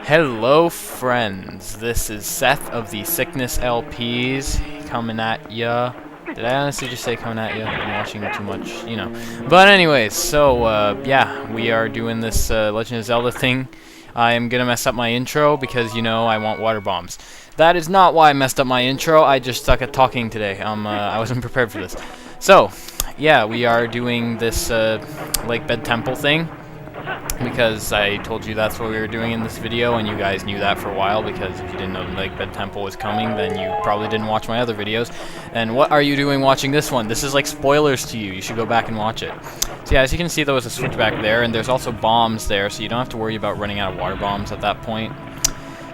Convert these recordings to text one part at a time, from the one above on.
Hello friends, this is Seth of the Sickness LPs coming at ya. Did I honestly just say coming at ya? I'm watching too much, you know. But anyways, so yeah, we are doing this Legend of Zelda thing. I am gonna mess up my intro because, you know, I want water bombs. That is not why I messed up my intro, I just suck at talking today. I wasn't prepared for this. So, yeah, we are doing this Lakebed Temple thing. Because I told you that's what we were doing in this video, and you guys knew that for a while, because if you didn't know the Lakebed Temple was coming, then you probably didn't watch my other videos. And what are you doing watching this one? This is like spoilers to you. You should go back and watch it. So yeah, as you can see, there was a switch back there, and there's also bombs there, so you don't have to worry about running out of water bombs at that point,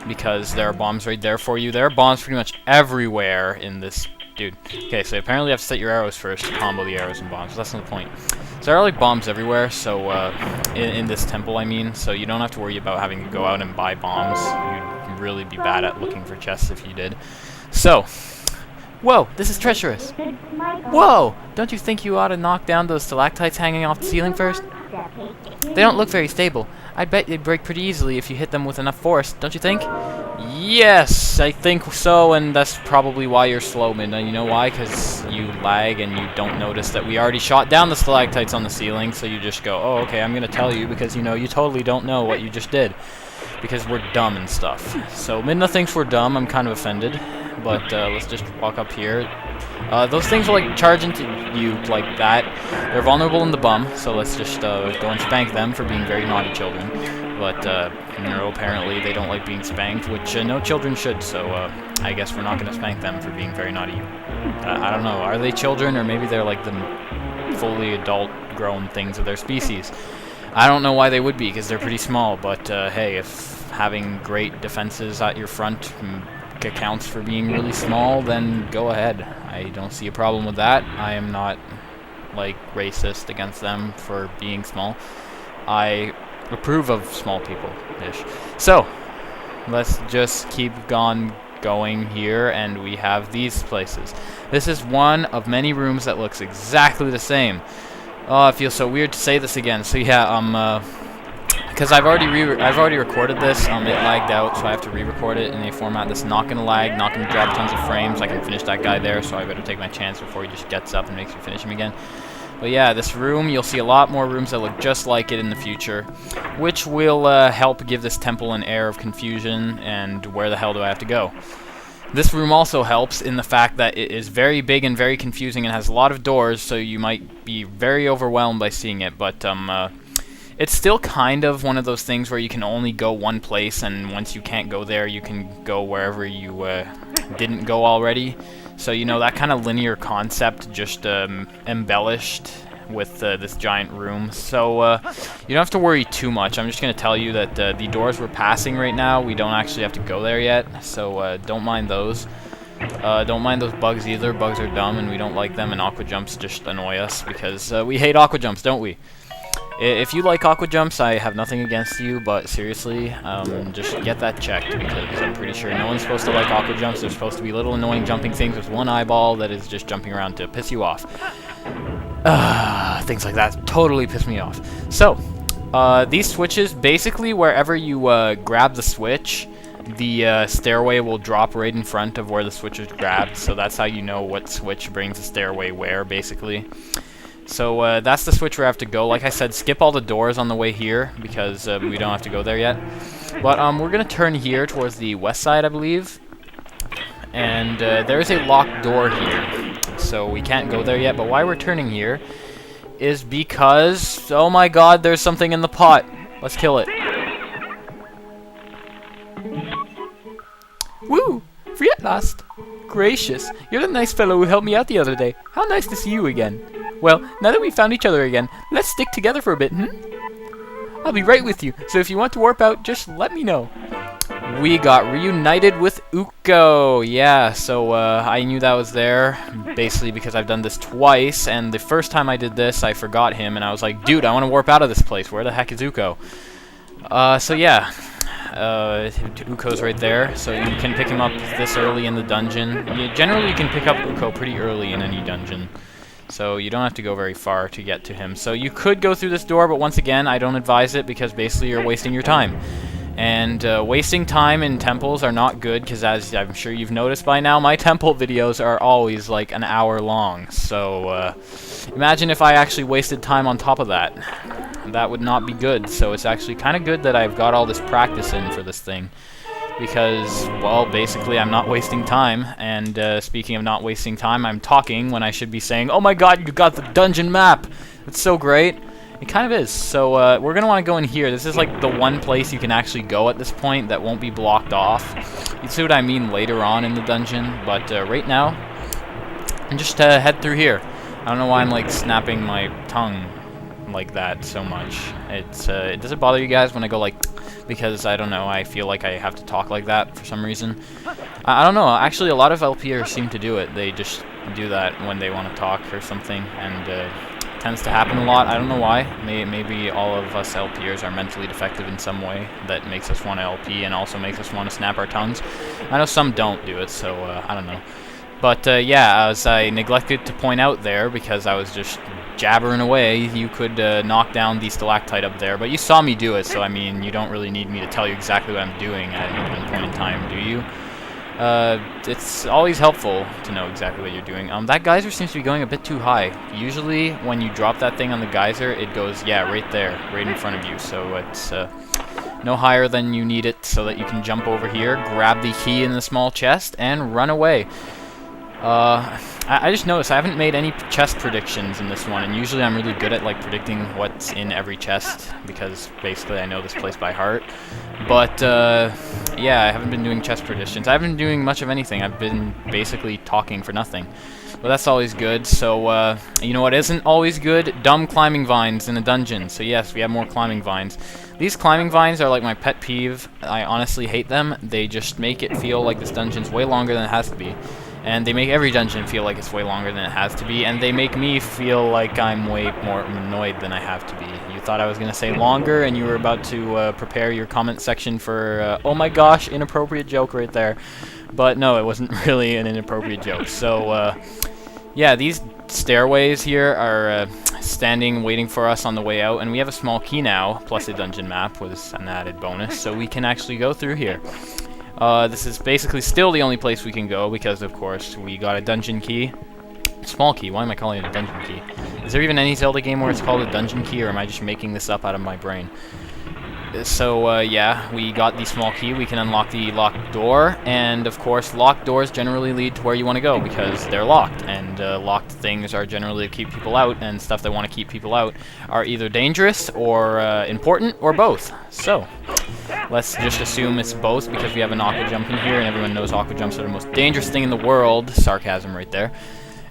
because there are bombs right there for you. There are bombs pretty much everywhere in this... Dude. Okay, so apparently you have to set your arrows first to combo the arrows and bombs. That's not the point. So there are like bombs everywhere, so in this temple, I mean, so you don't have to worry about having to go out and buy bombs. You'd really be bad at looking for chests if you did. So, whoa, this is treacherous. Whoa, don't you think you ought to knock down those stalactites hanging off the ceiling first? They don't look very stable. I bet they'd break pretty easily if you hit them with enough force, don't you think? Yes, I think so, and that's probably why you're slow, Midna. You know why? Because you lag and you don't notice that we already shot down the stalactites on the ceiling, so you just go, oh, okay, I'm going to tell you, because, you know, you totally don't know what you just did. Because we're dumb and stuff. So Midna thinks we're dumb. I'm kind of offended. But let's just walk up here. Those things will like charge into you like that. They're vulnerable in the bum, so let's just go and spank them for being very naughty children. But you know, apparently they don't like being spanked, which no children should. So I guess we're not going to spank them for being very naughty. I don't know. Are they children, or maybe they're like the fully adult, grown things of their species? I don't know why they would be, because they're pretty small. But hey, if having great defenses at your front accounts for being really small, then go ahead. I don't see a problem with that. I am not like racist against them for being small. I approve of small people-ish. So let's just keep going here, and we have these places. This is one of many rooms that looks exactly the same. Oh, it feels so weird to say this again. So yeah, because I've already recorded this, it lagged out, so I have to re-record it in a format that's not gonna lag, not gonna drop tons of frames. I can finish that guy there, so I better take my chance before he just gets up and makes me finish him again. But yeah, this room, you'll see a lot more rooms that look just like it in the future, which will help give this temple an air of confusion and where the hell do I have to go. This room also helps in the fact that it is very big and very confusing and has a lot of doors, so you might be very overwhelmed by seeing it, but it's still kind of one of those things where you can only go one place, and once you can't go there, you can go wherever you didn't go already. So, you know, that kind of linear concept just embellished with this giant room. So you don't have to worry too much. I'm just going to tell you that the doors we're passing right now, we don't actually have to go there yet, so don't mind those. Don't mind those bugs either. Bugs are dumb and we don't like them, and aqua jumps just annoy us because we hate aqua jumps, don't we? If you like aqua jumps, I have nothing against you, but seriously, just get that checked, because I'm pretty sure no one's supposed to like aqua jumps. They're supposed to be little annoying jumping things with one eyeball that is just jumping around to piss you off. Things like that totally piss me off. So, these switches, basically wherever you grab the switch, the stairway will drop right in front of where the switch is grabbed, so that's how you know what switch brings the stairway where, basically. So that's the switch where I have to go. Like I said, skip all the doors on the way here, because we don't have to go there yet. But we're going to turn here towards the west side, I believe. And there's a locked door here, so we can't go there yet. But why we're turning here is because, oh my god, there's something in the pot. Let's kill it. Woo! Free at last. Gracious, you're the nice fellow who helped me out the other day. How nice to see you again. Well, now that we've found each other again, let's stick together for a bit, I'll be right with you, so if you want to warp out, just let me know. We got reunited with Uko. Yeah, so I knew that was there, basically because I've done this twice, and the first time I did this, I forgot him, and I was like, dude, I want to warp out of this place. Where the heck is Uko? So yeah. Uko's right there, so you can pick him up this early in the dungeon. Generally, you can pick up Uko pretty early in any dungeon, so you don't have to go very far to get to him. So you could go through this door, but once again, I don't advise it because basically you're wasting your time. And wasting time in temples are not good, because as I'm sure you've noticed by now, my temple videos are always like an hour long. So imagine if I actually wasted time on top of that. That would not be good. So it's actually kind of good that I've got all this practice in for this thing. Because, well, basically I'm not wasting time. And speaking of not wasting time, I'm talking when I should be saying, "Oh my god, you got the dungeon map! It's so great!" It kind of is. So we're going to want to go in here. This is like the one place you can actually go at this point that won't be blocked off. You see what I mean later on in the dungeon. But right now, just head through here. I don't know why I'm like snapping my tongue like that so much. Does it bother you guys when I go like, because I don't know, I feel like I have to talk like that for some reason. I don't know, actually a lot of LPers seem to do it. They just do that when they want to talk or something, and tends to happen a lot. I don't know why. Maybe all of us LPers are mentally defective in some way that makes us want to LP and also makes us want to snap our tongues. I know some don't do it, so I don't know. But yeah, as I neglected to point out there, because I was just jabbering away, you could knock down the stalactite up there. But you saw me do it, so I mean, you don't really need me to tell you exactly what I'm doing at any given point in time, do you? It's always helpful to know exactly what you're doing. That geyser seems to be going a bit too high. Usually, when you drop that thing on the geyser, it goes, yeah, right there, right in front of you. So it's no higher than you need it so that you can jump over here, grab the key in the small chest, and run away. I just noticed I haven't made any chest predictions in this one, and usually I'm really good at like predicting what's in every chest because basically I know this place by heart. But yeah, I haven't been doing chest predictions. I haven't been doing much of anything. I've been basically talking for nothing. But that's always good. So you know what isn't always good? Dumb climbing vines in a dungeon. So yes, we have more climbing vines. These climbing vines are like my pet peeve. I honestly hate them. They just make it feel like this dungeon's way longer than it has to be. And they make every dungeon feel like it's way longer than it has to be, and they make me feel like I'm way more annoyed than I have to be. You thought I was going to say longer, and you were about to prepare your comment section for, oh my gosh, inappropriate joke right there. But no, it wasn't really an inappropriate joke. So, yeah, these stairways here are standing, waiting for us on the way out, and we have a small key now, plus a dungeon map with an added bonus, so we can actually go through here. This is basically still the only place we can go because, of course, we got a dungeon key. Small key. Why am I calling it a dungeon key? Is there even any Zelda game where it's called a dungeon key, or am I just making this up out of my brain? So, yeah, we got the small key. We can unlock the locked door, and, of course, locked doors generally lead to where you want to go because they're locked, and locked things are generally to keep people out, and stuff that want to keep people out are either dangerous or important or both. So, let's just assume it's both because we have an aqua jump in here, and everyone knows aqua jumps are the most dangerous thing in the world. Sarcasm right there.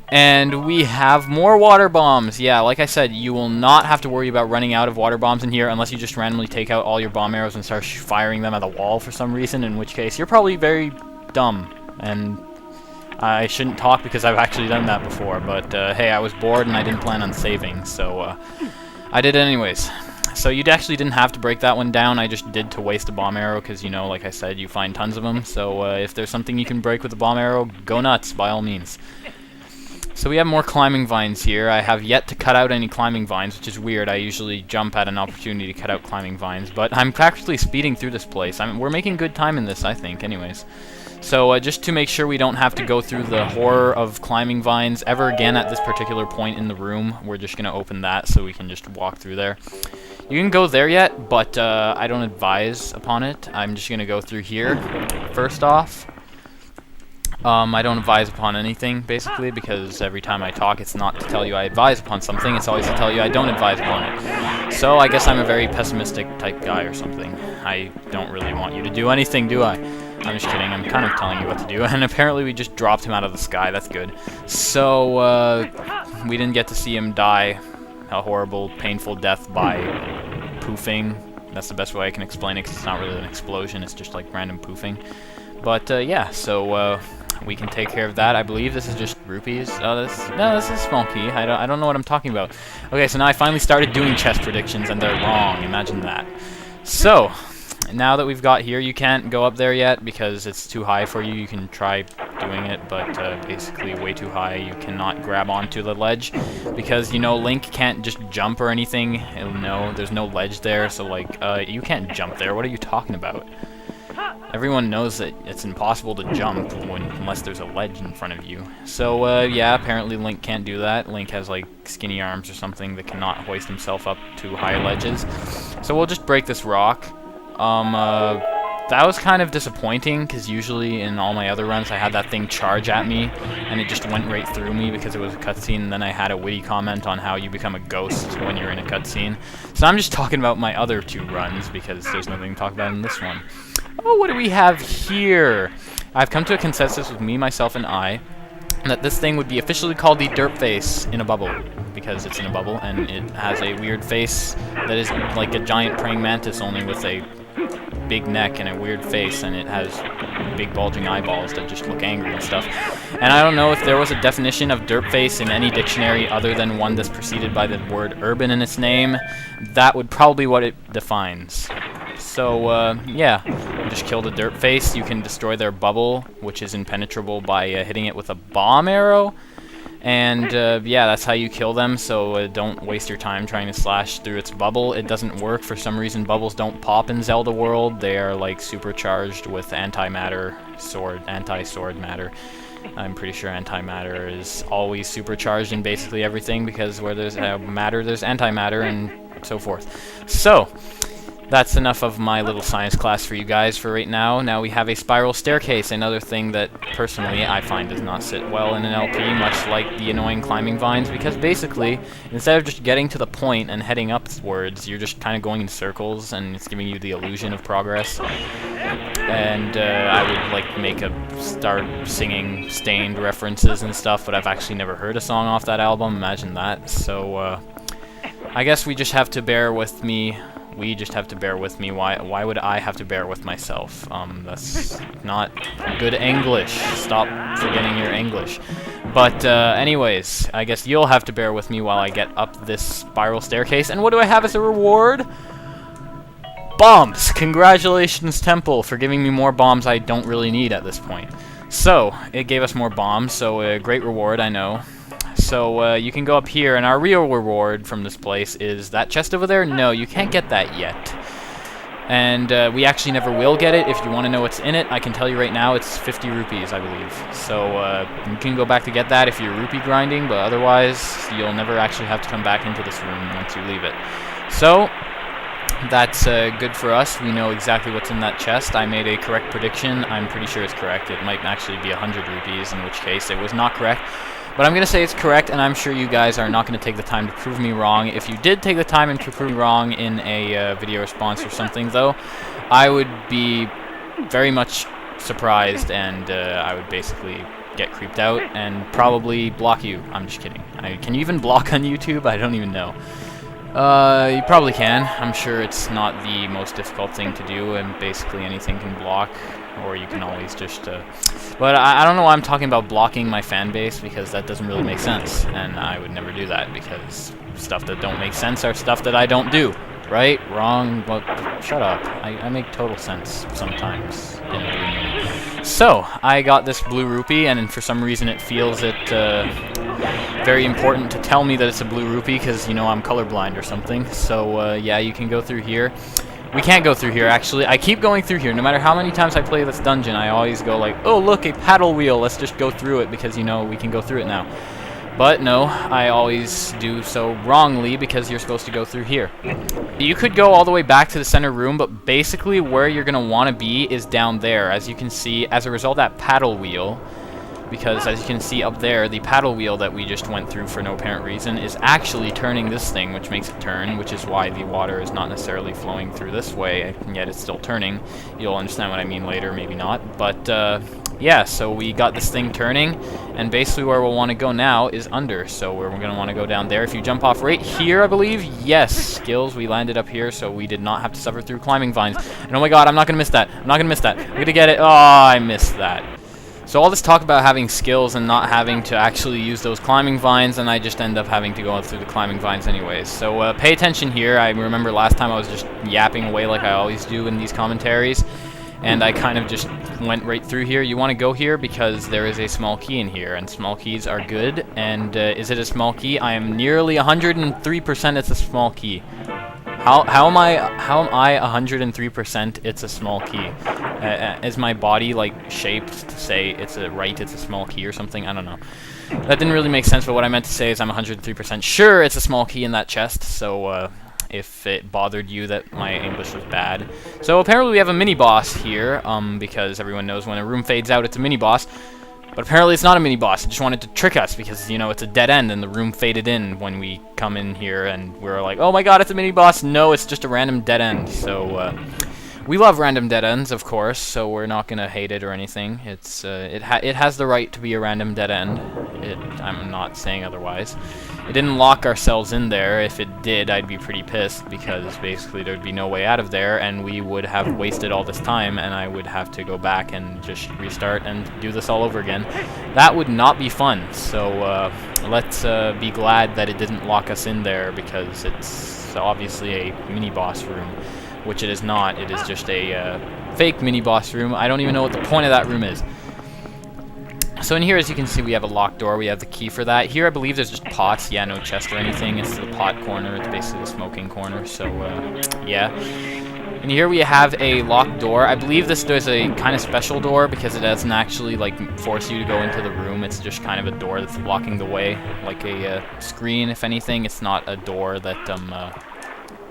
And we have more water bombs. Yeah, like I said, you will not have to worry about running out of water bombs in here unless you just randomly take out all your bomb arrows and start firing them at the wall for some reason, in which case you're probably very dumb. And I shouldn't talk because I've actually done that before, but hey, I was bored and I didn't plan on saving, so I did it anyways. So you actually didn't have to break that one down. I just did to waste a bomb arrow because, you know, like I said, you find tons of them. So if there's something you can break with a bomb arrow, go nuts, by all means. So we have more climbing vines here. I have yet to cut out any climbing vines, which is weird. I usually jump at an opportunity to cut out climbing vines, but I'm practically speeding through this place. We're making good time in this, I think, anyways. So just to make sure we don't have to go through the horror of climbing vines ever again at this particular point in the room, we're just going to open that so we can just walk through there. You can go there yet, but I don't advise upon it. I'm just going to go through here first off. I don't advise upon anything, basically, because every time I talk, it's not to tell you I advise upon something, it's always to tell you I don't advise upon it. So I guess I'm a very pessimistic type guy or something. I don't really want you to do anything, do I? I'm just kidding, I'm kind of telling you what to do, and apparently we just dropped him out of the sky, that's good. So, we didn't get to see him die a horrible, painful death by poofing. That's the best way I can explain it, because it's not really an explosion, it's just like random poofing. But, yeah, so, we can take care of that. I believe this is just rupees. No, this is a small key. I don't know what I'm talking about. Okay, so now I finally started doing chest predictions, and they're wrong. Imagine that. So, now that we've got here, you can't go up there yet because it's too high for you. You can try doing it, but basically way too high. You cannot grab onto the ledge because, you know, Link can't just jump or anything. No, there's no ledge there, so, like, you can't jump there. What are you talking about? Everyone knows that it's impossible to jump unless there's a ledge in front of you. So, yeah, apparently Link can't do that. Link has, like, skinny arms or something that cannot hoist himself up to high ledges. So we'll just break this rock. That was kind of disappointing, because usually in all my other runs I had that thing charge at me, and it just went right through me because it was a cutscene, and then I had a witty comment on how you become a ghost when you're in a cutscene. So I'm just talking about my other 2 runs, because there's nothing to talk about in this one. Oh, what do we have here? I've come to a consensus with me, myself, and I, that this thing would be officially called the Derp Face in a bubble, because it's in a bubble, and it has a weird face that is like a giant praying mantis, only with a big neck and a weird face, and it has big bulging eyeballs that just look angry and stuff. And I don't know if there was a definition of derp face in any dictionary other than one that's preceded by the word urban in its name. That would probably be what it defines. So, yeah, you just killed a derp face. You can destroy their bubble, which is impenetrable by hitting it with a bomb arrow. And, yeah, that's how you kill them, so don't waste your time trying to slash through its bubble. It doesn't work. For some reason, bubbles don't pop in Zelda World. They are, like, supercharged with anti-sword matter. I'm pretty sure antimatter is always supercharged in basically everything, because where there's matter, there's antimatter, and so forth. So, that's enough of my little science class for you guys for right now. Now we have a spiral staircase, another thing that, personally, I find does not sit well in an LP, much like the annoying climbing vines, because basically, instead of just getting to the point and heading upwards, you're just kind of going in circles, and it's giving you the illusion of progress. And I would, like, make start singing Stained references and stuff, but I've actually never heard a song off that album. Imagine that. So, I guess we just have to bear with me. We just have to bear with me. Why would I have to bear with myself? That's not good English. Stop forgetting your English. But anyways, I guess you'll have to bear with me while I get up this spiral staircase. And what do I have as a reward? Bombs! Congratulations, Temple, for giving me more bombs I don't really need at this point. So, it gave us more bombs, so a great reward, I know. So, you can go up here, and our real reward from this place is that chest over there? No, you can't get that yet. And we actually never will get it. If you want to know what's in it, I can tell you right now, it's 50 rupees, I believe. So, you can go back to get that if you're rupee grinding, but otherwise, you'll never actually have to come back into this room once you leave it. So, that's good for us. We know exactly what's in that chest. I made a correct prediction. I'm pretty sure it's correct. It might actually be 100 rupees, in which case it was not correct. But I'm going to say it's correct, and I'm sure you guys are not going to take the time to prove me wrong. If you did take the time and to prove me wrong in a video response or something, though, I would be very much surprised, and I would basically get creeped out and probably block you. I'm just kidding. Can you even block on YouTube? I don't even know. You probably can. I'm sure it's not the most difficult thing to do, and basically anything can block, or you can always just... But I don't know why I'm talking about blocking my fan base, because that doesn't really make sense, and I would never do that, because stuff that don't make sense are stuff that I don't do. Right? Wrong? Well, shut up. I make total sense sometimes in a blue moon. So, I got this blue rupee, and for some reason it feels very important to tell me that it's a blue rupee, because, you know, I'm colorblind or something. So, yeah, you can go through here. We can't go through here, actually. I keep going through here. No matter how many times I play this dungeon, I always go like, oh, look, a paddle wheel. Let's just go through it, because, you know, we can go through it now. But no, I always do so wrongly, because you're supposed to go through here. You could go all the way back to the center room, but basically where you're going to want to be is down there. As you can see, as a result of that paddle wheel, because as you can see up there, the paddle wheel that we just went through for no apparent reason is actually turning this thing, which makes it turn, which is why the water is not necessarily flowing through this way, and yet it's still turning. You'll understand what I mean later, maybe not. But, yeah, so we got this thing turning, and basically where we'll want to go now is under, so we're going to want to go down there. If you jump off right here, I believe, yes, skills, we landed up here, so we did not have to suffer through climbing vines. And oh my god, I'm not going to miss that. I'm not going to miss that. I'm going to get it. Oh, I missed that. So all this talk about having skills and not having to actually use those climbing vines, and I just end up having to go through the climbing vines anyways. So pay attention here. I remember last time I was just yapping away like I always do in these commentaries. and I kind of just went right through here. You want to go here because there is a small key in here, and small keys are good. And is it a small key? I am nearly 103% it's a small key. How am I 103% it's a small key? Is my body like shaped to say it's a small key or something? I don't know. That didn't really make sense, but what I meant to say is I'm 103% sure it's a small key in that chest, so if it bothered you that my English was bad. So apparently we have a mini-boss here, because everyone knows when a room fades out it's a mini-boss. But apparently it's not a mini-boss, it just wanted to trick us because, you know, it's a dead end and the room faded in when we come in here and we're like, oh my god, it's a mini-boss. No, it's just a random dead end. So, we love random dead ends, of course, so we're not gonna hate it or anything. It's, it has the right to be a random dead end. I'm not saying otherwise. It didn't lock ourselves in there. If it did, I'd be pretty pissed because basically there'd be no way out of there and we would have wasted all this time and I would have to go back and just restart and do this all over again. That would not be fun, so let's be glad that it didn't lock us in there because it's obviously a mini-boss room, which it is not. It is just a fake mini-boss room. I don't even know what the point of that room is. So in here, as you can see, we have a locked door. We have the key for that. Here, I believe there's just pots. Yeah, no chest or anything. It's the pot corner. It's basically the smoking corner. So, yeah. And here we have a locked door. I believe this is a kind of special door because it doesn't actually, like, force you to go into the room. It's just kind of a door that's blocking the way, like a screen, if anything. It's not a door that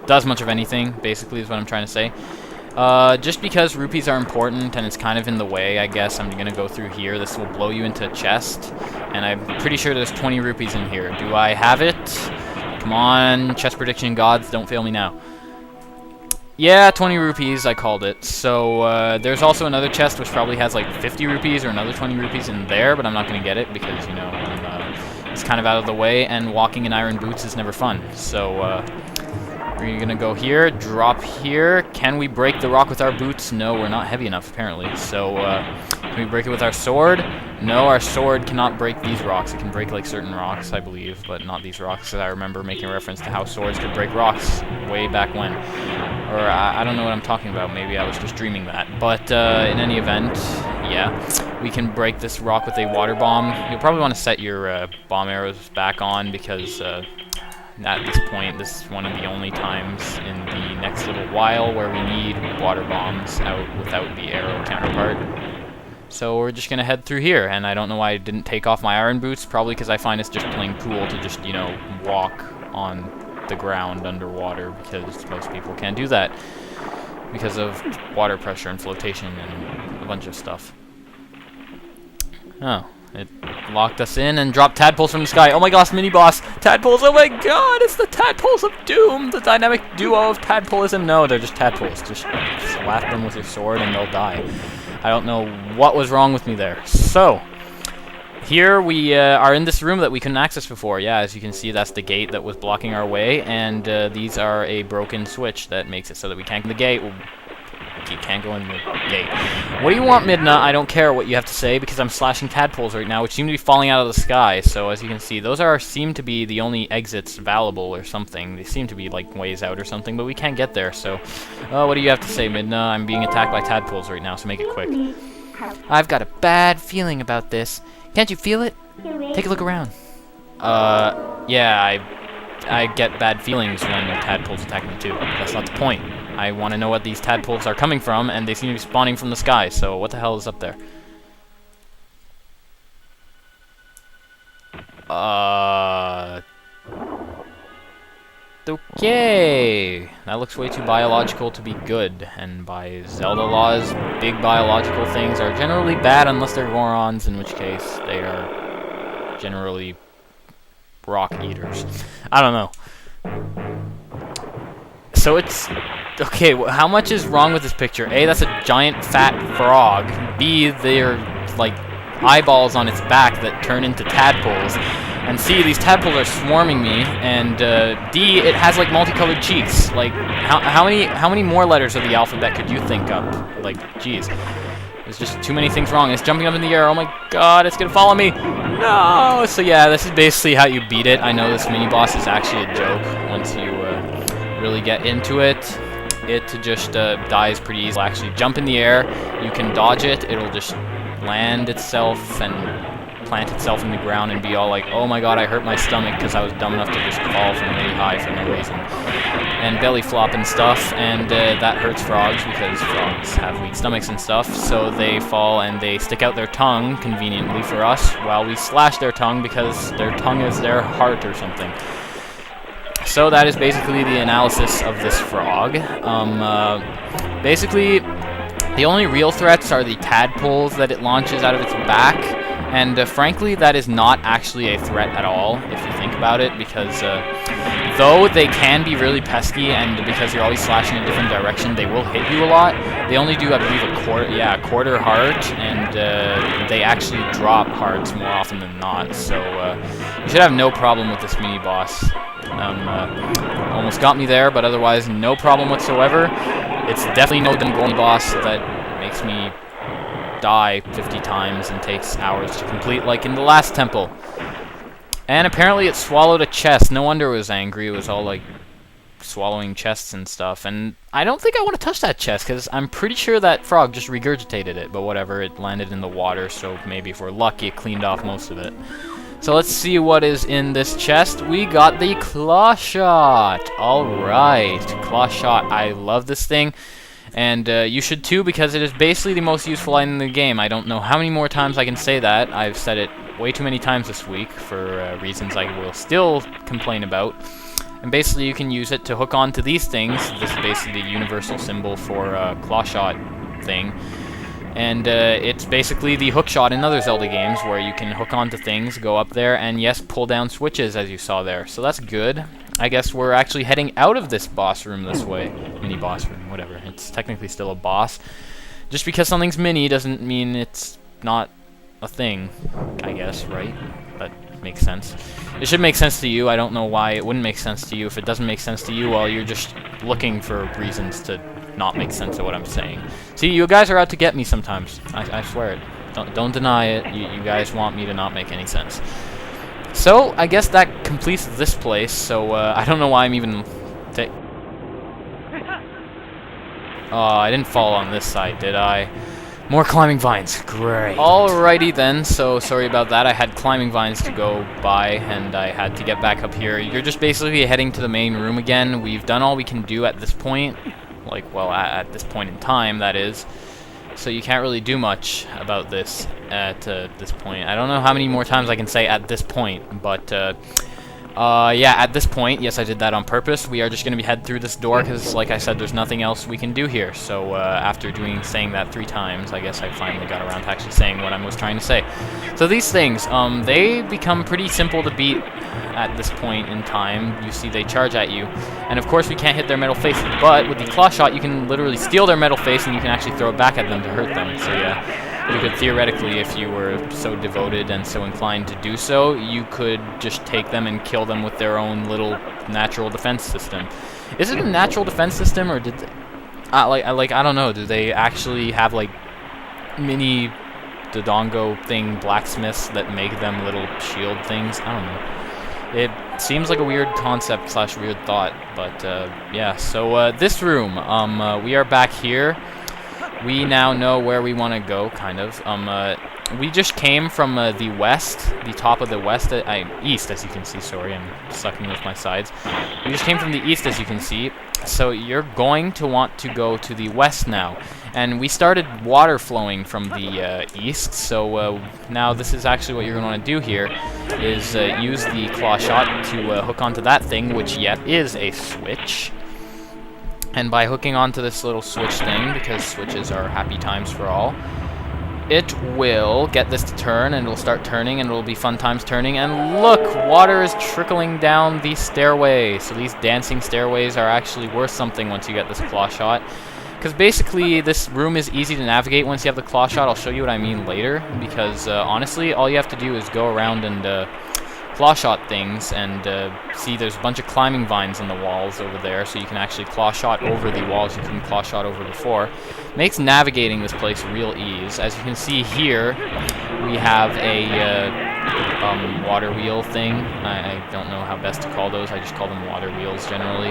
does much of anything, basically, is what I'm trying to say. Just because rupees are important and it's kind of in the way, I guess I'm gonna go through here. This will blow you into a chest, and I'm pretty sure there's 20 rupees in here. Do I have it? Come on, chest prediction gods, don't fail me now. Yeah, 20 rupees, I called it. So, there's also another chest which probably has like 50 rupees or another 20 rupees in there, but I'm not gonna get it because, you know, it's kind of out of the way, and walking in iron boots is never fun. So, we're gonna go here, drop here. Can we break the rock with our boots? No, we're not heavy enough, apparently. So, can we break it with our sword? No, our sword cannot break these rocks. It can break, like, certain rocks, I believe, but not these rocks. I remember making reference to how swords could break rocks way back when. Or, I don't know what I'm talking about. Maybe I was just dreaming that. But, in any event, yeah. We can break this rock with a water bomb. You'll probably want to set your, bomb arrows back on because, at this point, this is one of the only times in the next little while where we need water bombs out without the arrow counterpart. So we're just going to head through here, and I don't know why I didn't take off my iron boots, probably because I find it's just plain cool to just, you know, walk on the ground underwater, because most people can't do that because of water pressure and flotation and a bunch of stuff. Oh. It locked us in and dropped tadpoles from the sky. Oh my gosh, mini-boss! Tadpoles, oh my god! It's the tadpoles of doom! The dynamic duo of tadpolism. No, they're just tadpoles. Just slap them with your sword and they'll die. I don't know what was wrong with me there. So, here we are in this room that we couldn't access before. Yeah, as you can see, that's the gate that was blocking our way. And these are a broken switch that makes it so that we can't get the gate. You can't go in the gate. What do you want, Midna? I don't care what you have to say because I'm slashing tadpoles right now, which seem to be falling out of the sky. So as you can see, those seem to be the only exits valuable or something. They seem to be like ways out or something, but we can't get there. So, what do you have to say, Midna? I'm being attacked by tadpoles right now, so make it quick. I've got a bad feeling about this. Can't you feel it? Take a look around. Yeah, I get bad feelings when tadpoles attack me too. That's not the point. I want to know what these tadpoles are coming from, and they seem to be spawning from the sky, so what the hell is up there? Okay. That looks way too biological to be good, and by Zelda laws, big biological things are generally bad unless they're Gorons, in which case they are generally rock eaters. I don't know. So it's... Okay, how much is wrong with this picture? A, that's a giant fat frog. B, they're like eyeballs on its back that turn into tadpoles. And C, these tadpoles are swarming me. And D, it has like multicolored cheeks. Like, how many more letters of the alphabet could you think up? Like, geez. There's just too many things wrong. It's jumping up in the air. Oh my god, it's gonna follow me. No! So yeah, this is basically how you beat it. I know this mini-boss is actually a joke once you really get into it. it just dies pretty easily. Actually, jump in the air, you can dodge it, it'll just land itself and plant itself in the ground and be all like, oh my god, I hurt my stomach because I was dumb enough to just fall from really high for no reason. And belly flop and stuff, and that hurts frogs because frogs have weak stomachs and stuff, so they fall and they stick out their tongue, conveniently for us, while we slash their tongue because their tongue is their heart or something. So that is basically the analysis of this frog. Basically, the only real threats are the tadpoles that it launches out of its back, and frankly, that is not actually a threat at all, if you think about it, because though they can be really pesky, and because you're always slashing in a different direction, they will hit you a lot. They only do, I believe, a quarter heart, and they actually drop hearts more often than not, so you should have no problem with this mini-boss. Almost got me there, but otherwise, no problem whatsoever. It's definitely no Dungoni boss that makes me die 50 times and takes hours to complete, like in the last temple. And apparently it swallowed a chest. No wonder it was angry. It was all like swallowing chests and stuff. And I don't think I want to touch that chest because I'm pretty sure that frog just regurgitated it. But whatever, it landed in the water, so maybe if we're lucky it cleaned off most of it. So let's see what is in this chest. We got the claw shot. Alright, claw shot. I love this thing. And you should too, because it is basically the most useful item in the game. I don't know how many more times I can say that. I've said it way too many times this week for reasons I will still complain about. And basically you can use it to hook onto these things. This is basically the universal symbol for claw shot thing. And it's basically the hook shot in other Zelda games where you can hook onto things, go up there, and yes, pull down switches as you saw there. So that's good. I guess we're actually heading out of this boss room this way. Mini boss room, whatever. It's technically still a boss. Just because something's mini doesn't mean it's not a thing, I guess, right? That makes sense. It should make sense to you. I don't know why it wouldn't make sense to you. If it doesn't make sense to you, well, you're just looking for reasons to not make sense of what I'm saying. See, you guys are out to get me sometimes. I swear it. Don't deny it. You guys want me to not make any sense. So, I guess that completes this place, so I don't know why I'm even... Oh, I didn't fall on this side, did I? More climbing vines. Great. Alrighty then, so sorry about that. I had climbing vines to go by, and I had to get back up here. You're just basically heading to the main room again. We've done all we can do at this point. Like, well, at this point in time, that is. So you can't really do much about this at this point. I don't know how many more times I can say at this point, but yeah, at this point, yes, I did that on purpose. We are just going to head through this door because, like I said, there's nothing else we can do here. So after saying that 3 times, I guess I finally got around to actually saying what I was trying to say. So these things, they become pretty simple to beat at this point in time. You see they charge at you. And of course we can't hit their metal faces, but with the claw shot you can literally steal their metal face and you can actually throw it back at them to hurt them. So yeah, you could theoretically, if you were so devoted and so inclined to do so, you could just take them and kill them with their own little natural defense system. Is it a natural defense system, or did they, I don't know, do they actually have like mini Dodongo thing blacksmiths that make them little shield things? I don't know. It seems like a weird concept / weird thought, but yeah. So this room, we are back here. We now know where we want to go, kind of. We just came from the west, the top of the west, east, as you can see. Sorry, I'm sucking with my sides. We just came from the east, as you can see. So you're going to want to go to the west now. And we started water flowing from the east, so now this is actually what you're going to want to do here, is use the claw shot to hook onto that thing, which yet is a switch. And by hooking onto this little switch thing, because switches are happy times for all, it will get this to turn, and it'll start turning, and it'll be fun times turning. And look, water is trickling down the stairway. So these dancing stairways are actually worth something once you get this claw shot. Because basically, this room is easy to navigate once you have the claw shot. I'll show you what I mean later. Because honestly, all you have to do is go around and claw shot things, and see there's a bunch of climbing vines on the walls over there, so you can actually claw shot over the walls you couldn't claw shot over before. Makes navigating this place real ease. As you can see here, we have a water wheel thing. I don't know how best to call those. I just call them water wheels generally.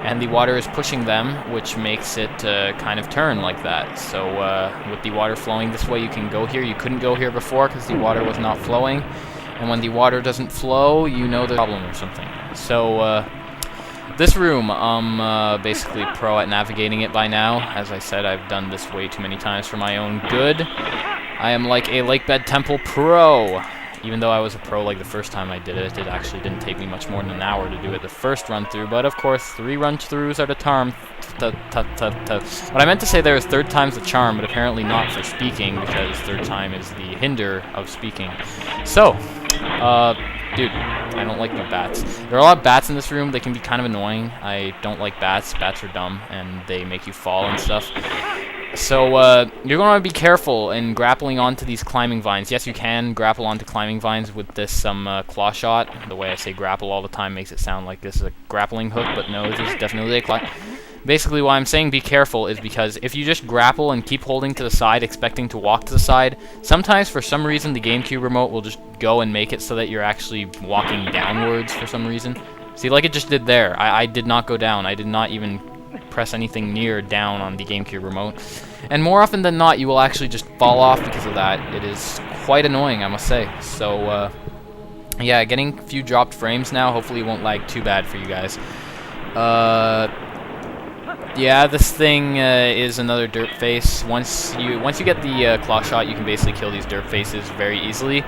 and the water is pushing them, which makes it kind of turn like that. So with the water flowing this way, you can go here. You couldn't go here before because the water was not flowing, and when the water doesn't flow, you know there's a problem or something. So this room, I'm basically pro at navigating it by now. As I said, I've done this way too many times for my own good. I am like a Lakebed Temple pro. Even though I was a pro like the first time I did it, it actually didn't take me much more than an hour to do it the first run through. But of course, 3 run-throughs are the charm. What I meant to say there is third time's the charm, but apparently not for speaking, because third time is the hinder of speaking. So, dude, I don't like the bats. There are a lot of bats in this room. They can be kind of annoying. I don't like bats. Bats are dumb, and they make you fall and stuff. So, you're going to want to be careful in grappling onto these climbing vines. Yes, you can grapple onto climbing vines with this claw shot. The way I say grapple all the time makes it sound like this is a grappling hook, but no, this is definitely a claw. Basically, why I'm saying be careful is because if you just grapple and keep holding to the side, expecting to walk to the side, sometimes for some reason the GameCube remote will just go and make it so that you're actually walking downwards for some reason. See, like it just did there. I did not go down. I did not even press anything near down on the GameCube remote, and more often than not you will actually just fall off because of that. It is quite annoying, I must say. So yeah, getting a few dropped frames now. Hopefully it won't lag too bad for you guys. Yeah, this thing is another dirt face. Once you get the claw shot, you can basically kill these dirt faces very easily,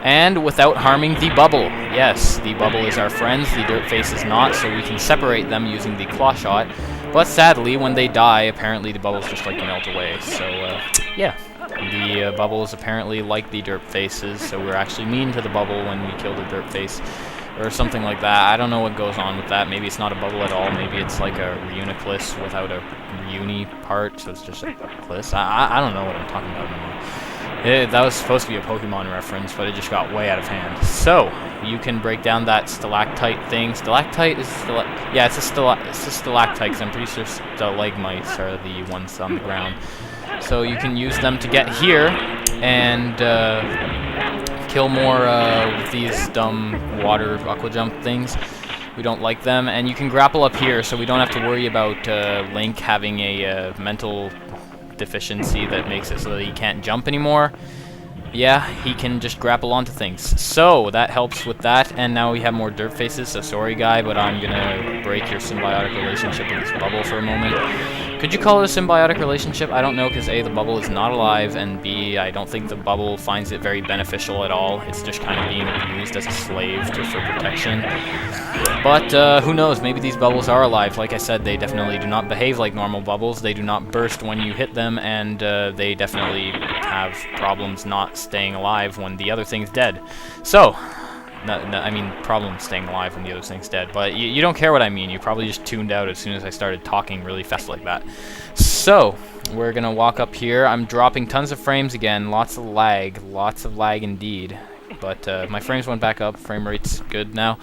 and without harming the bubble. Yes, the bubble is our friends, the dirt face is not, so we can separate them using the claw shot. But sadly, when they die, apparently the bubbles just like melt away. So yeah, the bubbles apparently like the dirt faces, so we're actually mean to the bubble when we kill the dirt face, or something like that. I don't know what goes on with that. Maybe it's not a bubble at all. Maybe it's like a reuniclus without a reuni part, so it's just a cliss. I don't know what I'm talking about anymore. That was supposed to be a Pokemon reference, but it just got way out of hand. So, you can break down that stalactite thing. Stalactite is yeah, it's a stalactite, because I'm pretty sure stalagmites are the ones on the ground. So you can use them to get here and kill more with these dumb water aqua jump things. We don't like them. And you can grapple up here, so we don't have to worry about Link having a mental deficiency that makes it so that he can't jump anymore. Yeah, he can just grapple onto things. So that helps with that, and now we have more dirt faces, so sorry guy, but I'm gonna break your symbiotic relationship with this bubble for a moment. Could you call it a symbiotic relationship? I don't know, because A, the bubble is not alive, and B, I don't think the bubble finds it very beneficial at all. It's just kind of being abused as a slave for protection. But who knows, maybe these bubbles are alive. Like I said, they definitely do not behave like normal bubbles. They do not burst when you hit them, and they definitely have problems not staying alive when the other thing's dead. So, I mean, problems staying alive when the other thing's dead, but you don't care what I mean. You probably just tuned out as soon as I started talking really fast like that. So, we're gonna walk up here. I'm dropping tons of frames again, lots of lag indeed. But my frames went back up, frame rate's good now.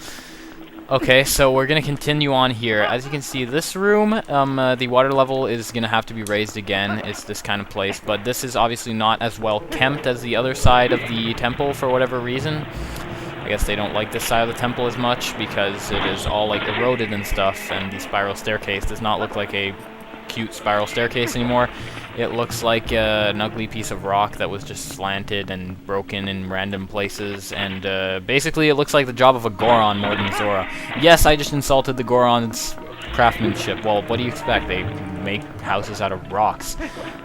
Okay, so we're gonna continue on here. As you can see, this room, the water level is gonna have to be raised again. It's this kind of place, but this is obviously not as well kept as the other side of the temple for whatever reason. I guess they don't like this side of the temple as much because it is all like eroded and stuff, and the spiral staircase does not look like a cute spiral staircase anymore. It looks like an ugly piece of rock that was just slanted and broken in random places, and basically it looks like the job of a Goron more than Zora. Yes, I just insulted the Goron's craftsmanship. Well, what do you expect? They make houses out of rocks.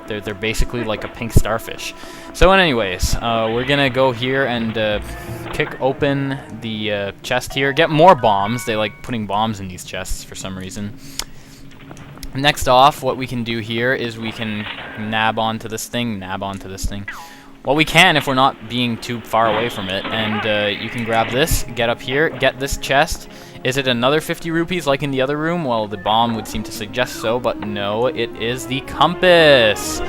They're basically like a pink starfish. So anyways, we're gonna go here and kick open the chest here. Get more bombs. They like putting bombs in these chests for some reason. Next off, what we can do here is we can nab onto this thing. Well, we can if we're not being too far away from it. And you can grab this, get up here, get this chest. Is it another 50 rupees like in the other room? Well, the bomb would seem to suggest so, but no, it is the compass.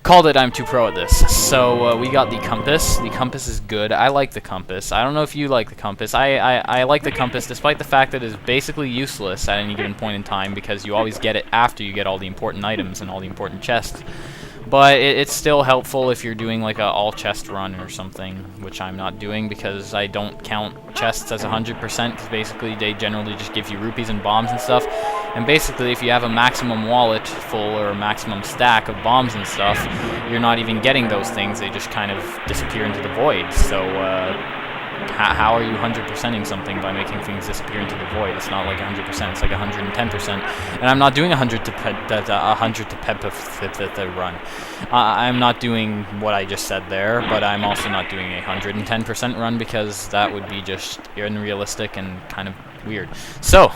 Called it, I'm too pro at this. So we got the compass. The compass is good. I like the compass. I don't know if you like the compass. I like the compass despite the fact that it is basically useless at any given point in time because you always get it after you get all the important items and all the important chests. But it's still helpful if you're doing like a all chest run or something, which I'm not doing because I don't count chests as 100%, because basically they generally just give you rupees and bombs and stuff. And basically if you have a maximum wallet full or a maximum stack of bombs and stuff, you're not even getting those things, they just kind of disappear into the void. So how are you 100%ing something by making things disappear into the void? It's not like 100%, it's like 110%. And I'm not doing 100 to pep the run. I'm not doing what I just said there, but I'm also not doing a 110% run because that would be just unrealistic and kind of weird. So,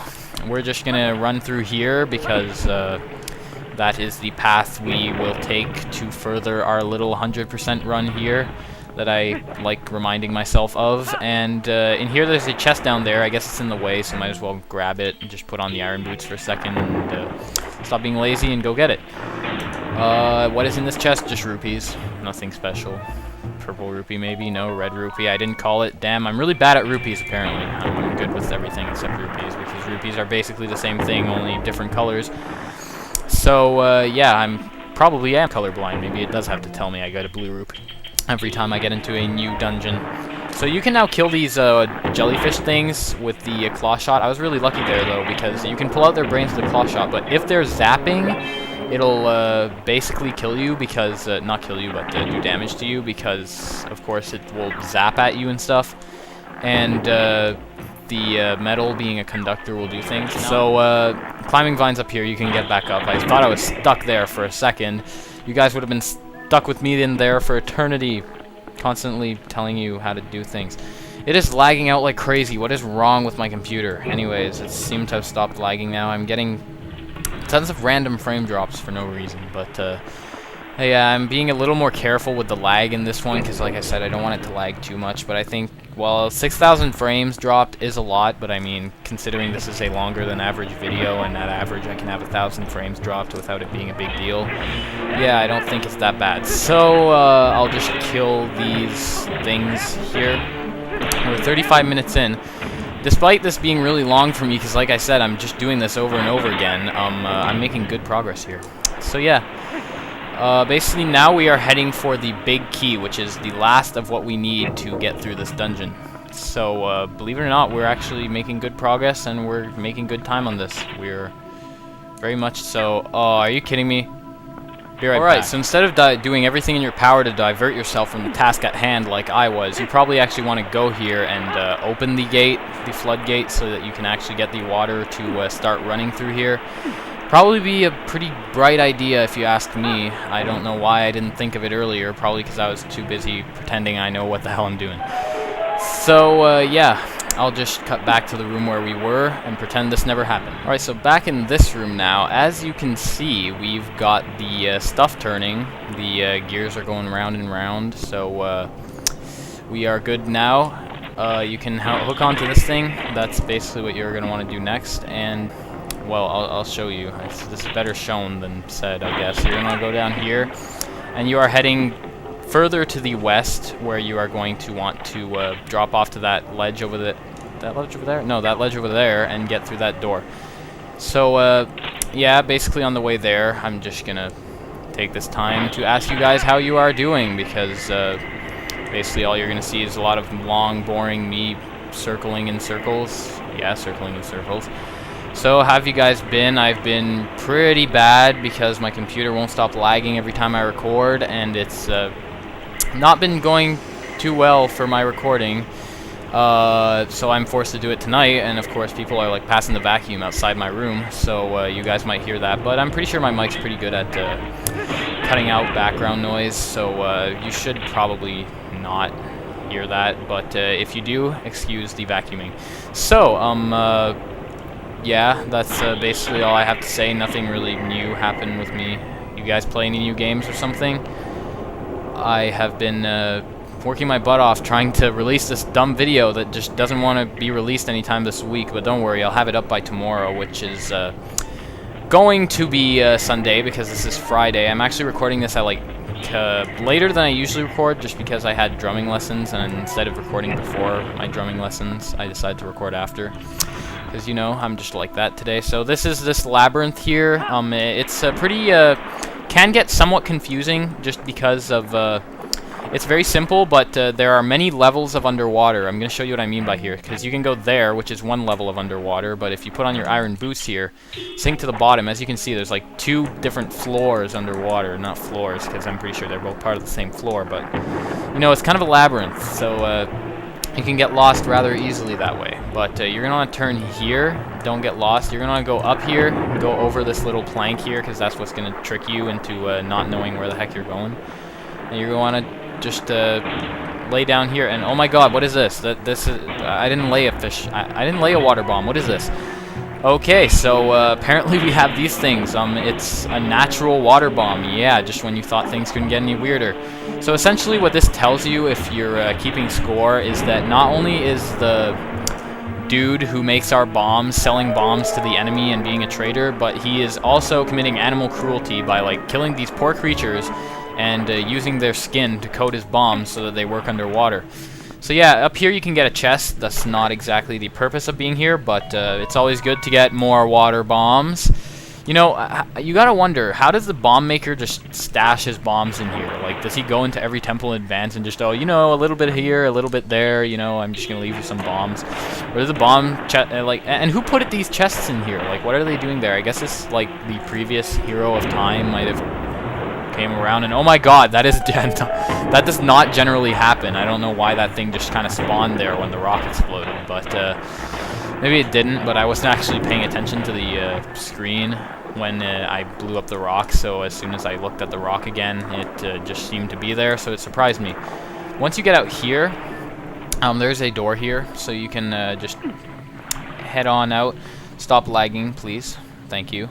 we're just gonna run through here because that is the path we will take to further our little 100% run here that I like reminding myself of. And in here there's a chest down there. I guess it's in the way, so might as well grab it and just put on the iron boots for a second and stop being lazy and go get it. What is in this chest? Just rupees. Nothing special. Purple rupee maybe? No, red rupee. I didn't call it. Damn, I'm really bad at rupees apparently. I'm good with everything except rupees because rupees are basically the same thing, only different colors. So yeah, I'm probably colorblind. Maybe it does have to tell me I got a blue rupee every time I get into a new dungeon. So you can now kill these jellyfish things with the claw shot. I was really lucky there though, because you can pull out their brains with the claw shot, but if they're zapping, it'll basically kill you because, not kill you, but do damage to you because, of course, it will zap at you and stuff. And the metal, being a conductor, will do things. So climbing vines up here, you can get back up. I thought I was stuck there for a second. You guys would have been stuck with me in there for eternity, constantly telling you how to do things. It is lagging out like crazy. What is wrong with my computer? Anyways, it seemed to have stopped lagging now. I'm getting tons of random frame drops for no reason, but yeah, I'm being a little more careful with the lag in this one because, like I said, I don't want it to lag too much. But I think, well, 6,000 frames dropped is a lot, but I mean, considering this is a longer than average video, and at average I can have 1,000 frames dropped without it being a big deal, yeah, I don't think it's that bad. So I'll just kill these things here. We're 35 minutes in. Despite this being really long for me, because like I said, I'm just doing this over and over again, I'm making good progress here. So yeah. Basically now we are heading for the big key, which is the last of what we need to get through this dungeon. So, believe it or not, we're actually making good progress, and we're making good time on this. We're very much so. Oh, are you kidding me? Be right back. So instead of doing everything in your power to divert yourself from the task at hand like I was, you probably actually want to go here and open the gate, the floodgate, so that you can actually get the water to start running through here. Probably be a pretty bright idea if you ask me. I don't know why I didn't think of it earlier, probably because I was too busy pretending I know what the hell I'm doing. So, yeah, I'll just cut back to the room where we were and pretend this never happened. Alright, so back in this room now, as you can see, we've got the stuff turning. The gears are going round and round, so we are good now. You can hook onto this thing. That's basically what you're going to want to do next, and well, I'll show you. This is better shown than said, I guess. You're going to go down here, and you are heading further to the west, where you are going to want to drop off to that ledge over the... That ledge over there? No, that ledge over there, and get through that door. So, yeah, basically on the way there, I'm just going to take this time to ask you guys how you are doing, because basically all you're going to see is a lot of long, boring me circling in circles. Yeah, circling in circles. So, how have you guys been? I've been pretty bad because my computer won't stop lagging every time I record, and it's not been going too well for my recording. So I'm forced to do it tonight, and of course people are like passing the vacuum outside my room, so you guys might hear that. But I'm pretty sure my mic's pretty good at cutting out background noise, so you should probably not hear that. But if you do, excuse the vacuuming. So, yeah, that's basically all I have to say. Nothing really new happened with me. You guys play any new games or something? I have been working my butt off trying to release this dumb video that just doesn't want to be released anytime this week, but don't worry, I'll have it up by tomorrow, which is going to be Sunday because this is Friday. I'm actually recording this at like later than I usually record just because I had drumming lessons, and instead of recording before my drumming lessons, I decided to record after. Because, you know, I'm just like that today. So this is this labyrinth here. It's pretty can get somewhat confusing just because of it's very simple, but there are many levels of underwater. I'm going to show you what I mean by here, because you can go there, which is one level of underwater, but if you put on your iron boots here, sink to the bottom, as you can see, there's like 2 different floors underwater. Not floors, because I'm pretty sure they're both part of the same floor, but, you know, it's kind of a labyrinth, so you can get lost rather easily that way. But you're going to want to turn here. Don't get lost. You're going to want to go up here, go over this little plank here, because that's what's going to trick you into not knowing where the heck you're going. And you're going to want to just lay down here, and oh my god, what is this? This is I didn't lay a fish. I didn't lay a water bomb. What is this? Okay, so apparently we have these things. It's a natural water bomb. Yeah, just when you thought things couldn't get any weirder. So essentially, what this tells you, if you're keeping score, is that not only is the dude who makes our bombs selling bombs to the enemy and being a traitor, but he is also committing animal cruelty by like killing these poor creatures and using their skin to coat his bombs so that they work underwater. So yeah, up here you can get a chest. That's not exactly the purpose of being here, but it's always good to get more water bombs. You know, you gotta wonder, how does the bomb maker just stash his bombs in here? Like, does he go into every temple in advance and just, oh, you know, a little bit here, a little bit there, you know, I'm just gonna leave you some bombs? Or does the bomb chest, like, and who put these chests in here? Like, what are they doing there? I guess it's, like, the previous hero of time might have came around, and oh my god, that is that does not generally happen. I don't know why that thing just kind of spawned there when the rock exploded, but maybe it didn't, but I wasn't actually paying attention to the screen when I blew up the rock, so as soon as I looked at the rock again, it just seemed to be there, so it surprised me. Once you get out here, there's a door here, so you can just head on out. Stop lagging, please. Thank you.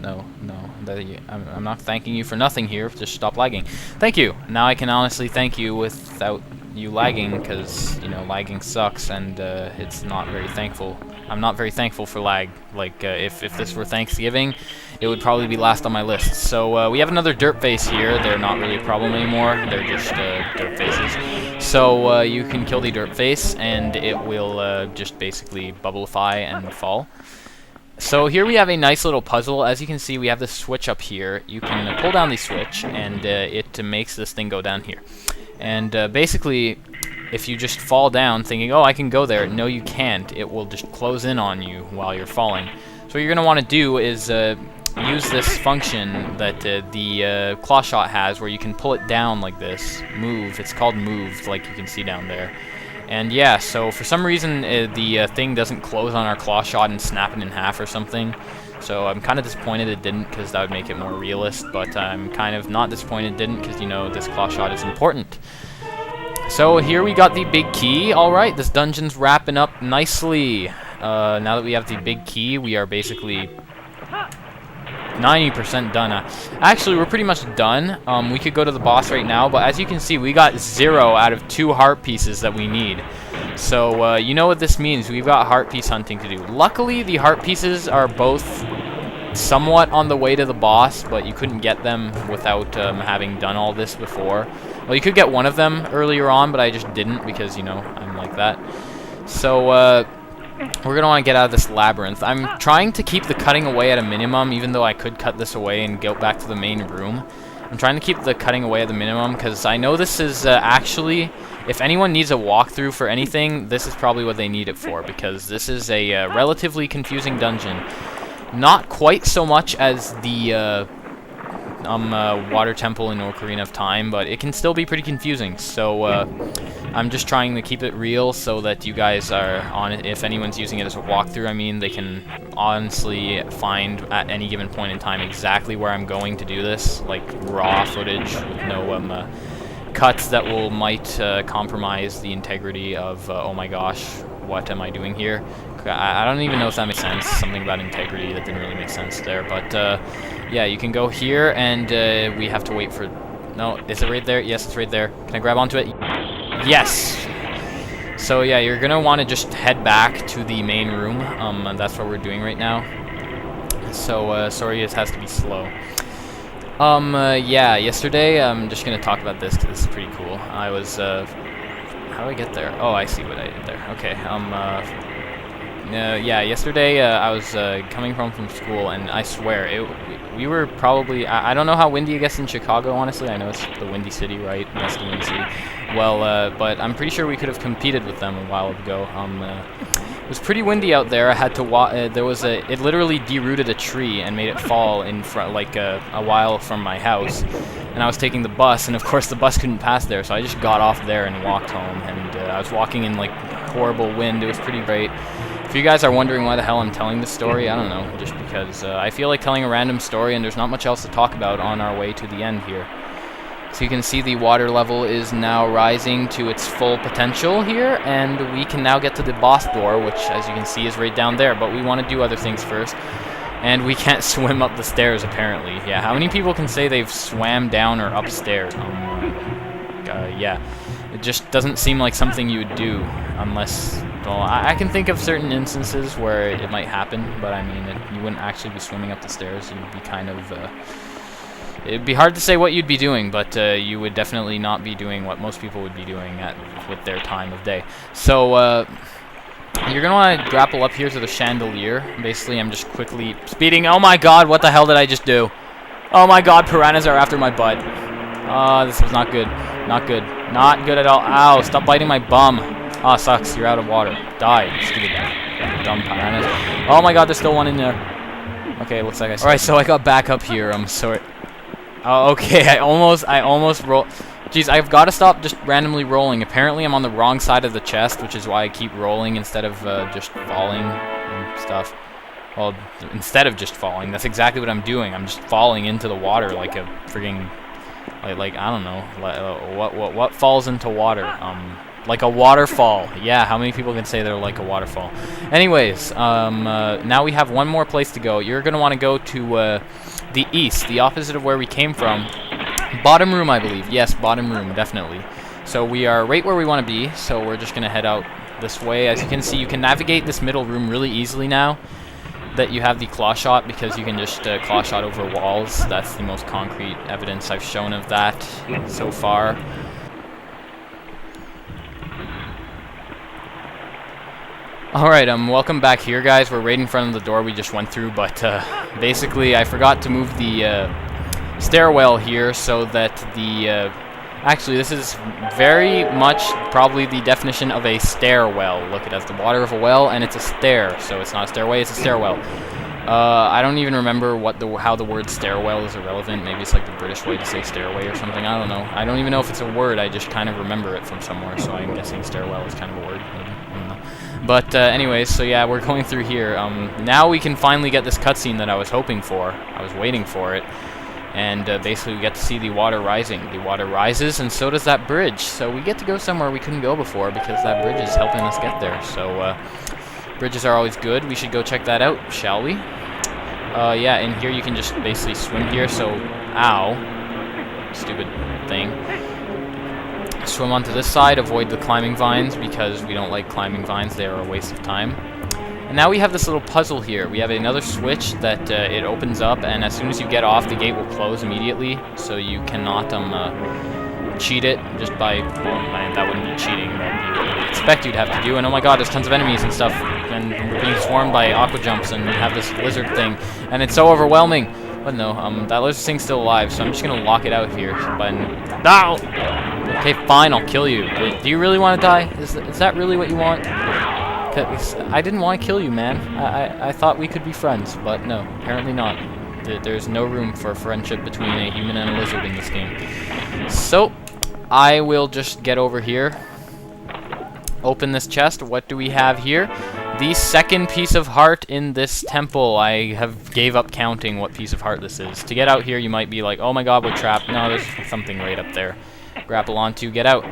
No, I'm not thanking you for nothing here. Just stop lagging. Thank you. Now I can honestly thank you without you lagging, because, you know, lagging sucks, and it's not very thankful. I'm not very thankful for lag. Like, if this were Thanksgiving, it would probably be last on my list. So we have another dirt face here. They're not really a problem anymore. They're just dirt faces. So you can kill the dirt face, and it will just basically bubblify and fall. So here we have a nice little puzzle. As you can see, we have this switch up here. You can pull down the switch, and it makes this thing go down here. And basically, if you just fall down thinking, oh, I can go there, no, you can't. It will just close in on you while you're falling. So what you're going to want to do is use this function that the claw shot has, where you can pull it down like this. Move. It's called move, like you can see down there. And yeah, so for some reason the thing doesn't close on our claw shot and snap it in half or something. So I'm kind of disappointed it didn't, because that would make it more realist. But I'm kind of not disappointed it didn't, because, you know, this claw shot is important. So here we got the big key. Alright, this dungeon's wrapping up nicely. Now that we have the big key, we are basically 90% done. Actually, we're pretty much done. We could go to the boss right now, but as you can see, we got 0 out of 2 heart pieces that we need. So, you know what this means. We've got heart piece hunting to do. Luckily, the heart pieces are both somewhat on the way to the boss, but you couldn't get them without having done all this before. Well, you could get one of them earlier on, but I just didn't, because, you know, I'm like that. So, we're going to want to get out of this labyrinth. I'm trying to keep the cutting away at a minimum, even though I could cut this away and go back to the main room. I'm trying to keep the cutting away at the minimum, because I know this is actually, if anyone needs a walkthrough for anything, this is probably what they need it for, because this is a relatively confusing dungeon. Not quite so much as the water temple in Ocarina of Time, but it can still be pretty confusing. So I'm just trying to keep it real so that you guys are on it. If anyone's using it as a walkthrough, I mean, they can honestly find at any given point in time exactly where I'm going to do this, like raw footage with no cuts that might compromise the integrity of, oh my gosh, what am I doing here? I don't even know if that makes sense. Something about integrity that didn't really make sense there. But yeah, you can go here, and we have to wait for... No, is it right there? Yes, it's right there. Can I grab onto it? Yes! So yeah, you're going to want to just head back to the main room. That's what we're doing right now. So, sorry, it has to be slow. Yeah, yesterday, I'm just going to talk about this because this is pretty cool. I was... how do I get there? Oh, I see what I did there. Okay, Yeah, yesterday I was coming home from school, and I swear, we were probably, I don't know how windy it gets in Chicago, honestly. I know it's the Windy City, right? That's the Windy City. Well, but I'm pretty sure we could have competed with them a while ago. It was pretty windy out there. I had to it literally derooted a tree and made it fall in front, like a while from my house. And I was taking the bus, and of course the bus couldn't pass there, so I just got off there and walked home. And I was walking in like horrible wind. It was pretty great. If you guys are wondering why the hell I'm telling this story, I don't know, just because I feel like telling a random story and there's not much else to talk about on our way to the end here. So you can see the water level is now rising to its full potential here, and we can now get to the boss door, which as you can see is right down there, but we want to do other things first. And we can't swim up the stairs apparently. Yeah, how many people can say they've swam down or upstairs? Yeah, it just doesn't seem like something you would do unless... Well, I can think of certain instances where it might happen, but I mean, you wouldn't actually be swimming up the stairs. You'd be kind of... it'd be hard to say what you'd be doing, but you would definitely not be doing what most people would be doing with their time of day. So, you're going to want to grapple up here to the chandelier. Basically, I'm just quickly speeding. Oh my god, what the hell did I just do? Oh my god, piranhas are after my butt. This was not good. Not good. Not good at all. Ow, stop biting my bum. Ah, sucks. You're out of water. Die, stupid dumb piranhas. Oh my god, there's still one in there. Okay, looks like I... Alright, so I got back up here. I'm sorry. Oh, okay, I almost rolled... Jeez, I've got to stop just randomly rolling. Apparently, I'm on the wrong side of the chest, which is why I keep rolling instead of just falling and stuff. Well, instead of just falling, that's exactly what I'm doing. I'm just falling into the water like a frigging... Like I don't know. What falls into water? Like a waterfall. Yeah, how many people can say they're like a waterfall? Anyways, now we have one more place to go. You're going to want to go to the east, the opposite of where we came from. Bottom room, I believe. Yes, bottom room, definitely. So we are right where we want to be, so we're just going to head out this way. As you can see, you can navigate this middle room really easily now that you have the claw shot, because you can just claw shot over walls. That's the most concrete evidence I've shown of that so far. Alright, welcome back here, guys. We're right in front of the door we just went through, but basically I forgot to move the stairwell here so that the... actually, this is very much probably the definition of a stairwell. Look, it has the water of a well, and it's a stair, so it's not a stairway, it's a stairwell. I don't even remember how the word stairwell is irrelevant. Maybe it's like the British way to say stairway or something. I don't know. I don't even know if it's a word. I just kind of remember it from somewhere, so I'm guessing stairwell is kind of a word. Maybe. I don't know. But anyways, so yeah, we're going through here. Now we can finally get this cutscene that I was hoping for. I was waiting for it. And basically we get to see the water rising. The water rises, and so does that bridge. So we get to go somewhere we couldn't go before because that bridge is helping us get there. So bridges are always good. We should go check that out, shall we? Yeah, and here you can just basically swim here. So, ow, stupid thing. Swim onto this side, avoid the climbing vines because we don't like climbing vines. They are a waste of time. And now we have this little puzzle here. We have another switch that it opens up, and as soon as you get off, the gate will close immediately. So you cannot cheat it just by... Well, man, that wouldn't be cheating. That would be what I expect you'd have to do. And oh my god, there's tons of enemies and stuff. And we're being swarmed by aqua jumps, and we have this lizard thing. And it's so overwhelming. But no, that lizard thing's still alive, so I'm just going to lock it out here. But... No! Okay, fine, I'll kill you. Wait, do you really want to die? Is that really what you want? I didn't want to kill you, man. I thought we could be friends, but no, apparently not. There's no room for friendship between a human and a lizard in this game. So, I will just get over here. Open this chest. What do we have here? The second piece of heart in this temple. I have gave up counting what piece of heart this is. To get out here, you might be like, oh my god, we're trapped. No, there's something right up there. Grapple onto, get out.